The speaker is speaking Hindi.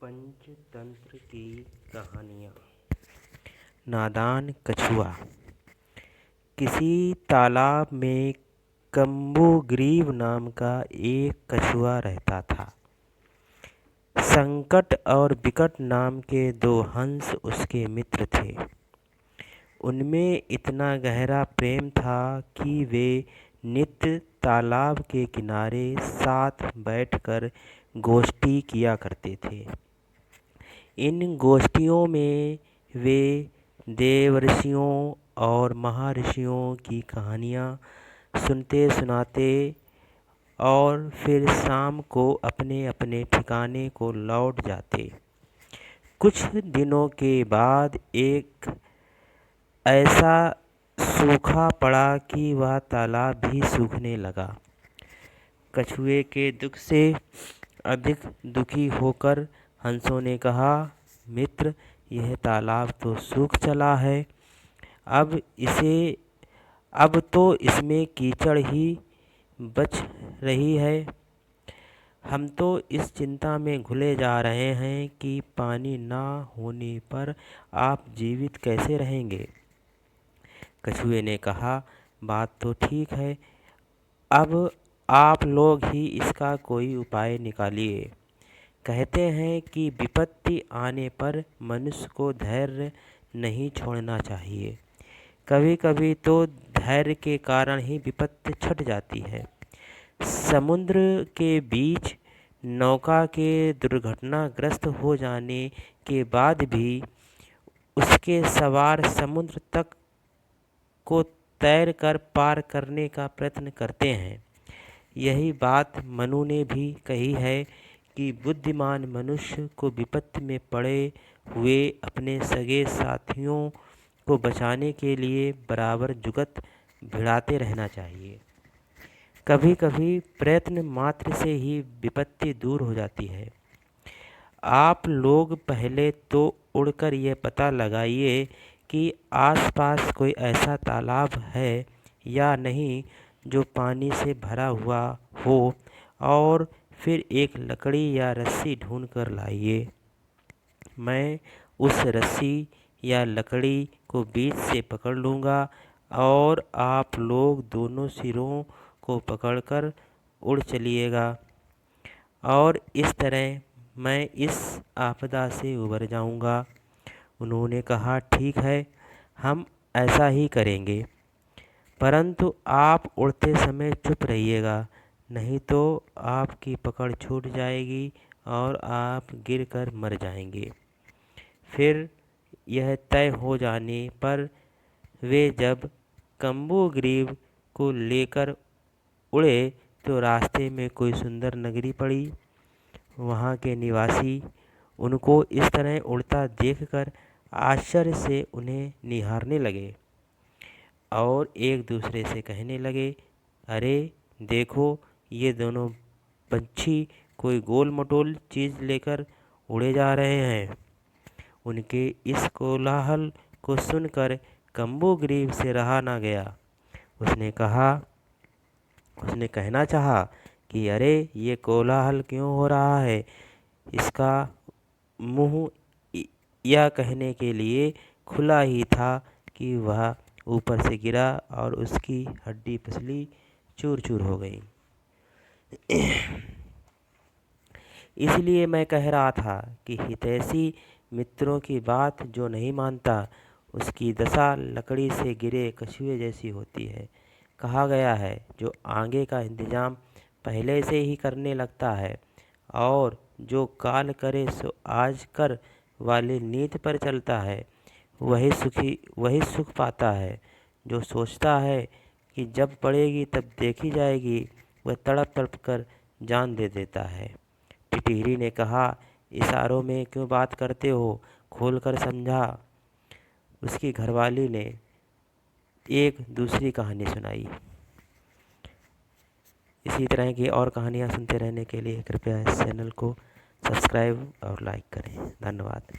पंचतंत्र की कहानियाँ। नादान कछुआ। किसी तालाब में कम्बुग्रीव नाम का एक कछुआ रहता था। संकट और विकट नाम के दो हंस उसके मित्र थे। उनमें इतना गहरा प्रेम था कि वे नित्य तालाब के किनारे साथ बैठकर गोष्ठी किया करते थे। इन गोष्ठियों में वे देवर्षियों और महर्षियों की कहानियाँ सुनते सुनाते और फिर शाम को अपने अपने ठिकाने को लौट जाते। कुछ दिनों के बाद एक ऐसा सूखा पड़ा कि वह तालाब भी सूखने लगा। कछुए के दुख से अधिक दुखी होकर हंसों ने कहा, मित्र, यह तालाब तो सूख चला है। अब तो इसमें कीचड़ ही बच रही है। हम तो इस चिंता में घुले जा रहे हैं कि पानी ना होने पर आप जीवित कैसे रहेंगे। कछुए ने कहा, बात तो ठीक है, अब आप लोग ही इसका कोई उपाय निकालिए। कहते हैं कि विपत्ति आने पर मनुष्य को धैर्य नहीं छोड़ना चाहिए। कभी कभी तो धैर्य के कारण ही विपत्ति छट जाती है। समुद्र के बीच नौका के दुर्घटनाग्रस्त हो जाने के बाद भी उसके सवार समुद्र तक को तैरकर पार करने का प्रयत्न करते हैं। यही बात मनु ने भी कही है कि बुद्धिमान मनुष्य को विपत्ति में पड़े हुए अपने सगे साथियों को बचाने के लिए बराबर जुगत भिड़ाते रहना चाहिए। कभी कभी प्रयत्न मात्र से ही विपत्ति दूर हो जाती है। आप लोग पहले तो उड़कर यह पता लगाइए कि आसपास कोई ऐसा तालाब है या नहीं जो पानी से भरा हुआ हो, और फिर एक लकड़ी या रस्सी ढूंढ कर लाइए। मैं उस रस्सी या लकड़ी को बीच से पकड़ लूँगा और आप लोग दोनों सिरों को पकड़कर उड़ चलिएगा, और इस तरह मैं इस आपदा से उबर जाऊँगा। उन्होंने कहा, ठीक है, हम ऐसा ही करेंगे, परंतु आप उड़ते समय चुप रहिएगा, नहीं तो आपकी पकड़ छूट जाएगी और आप गिरकर मर जाएंगे। फिर यह तय हो जाने पर वे जब कम्बुग्रीव को लेकर उड़े तो रास्ते में कोई सुंदर नगरी पड़ी। वहाँ के निवासी उनको इस तरह उड़ता देखकर आश्चर्य से उन्हें निहारने लगे और एक दूसरे से कहने लगे, अरे देखो, ये दोनों पंछी कोई गोल मटोल चीज़ लेकर उड़े जा रहे हैं। उनके इस कोलाहल को सुनकर कम्बुग्रीव से रहा ना गया। उसने कहना चाहा कि अरे, ये कोलाहल क्यों हो रहा है। इसका मुंह यह कहने के लिए खुला ही था कि वह ऊपर से गिरा और उसकी हड्डी पसली चूर चूर हो गई। इसलिए मैं कह रहा था कि हितैषी मित्रों की बात जो नहीं मानता, उसकी दशा लकड़ी से गिरे कछुए जैसी होती है। कहा गया है, जो आगे का इंतजाम पहले से ही करने लगता है और जो काल करे सो आज कर वाली नीति पर चलता है, वही सुख पाता है। जो सोचता है कि जब पड़ेगी तब देखी जाएगी, वह तड़प तड़प कर जान दे देता है। टिटहरी ने कहा, इशारों में क्यों बात करते हो, खोल कर समझा। उसकी घरवाली ने एक दूसरी कहानी सुनाई। इसी तरह की और कहानियाँ सुनते रहने के लिए कृपया इस चैनल को सब्सक्राइब और लाइक करें। धन्यवाद।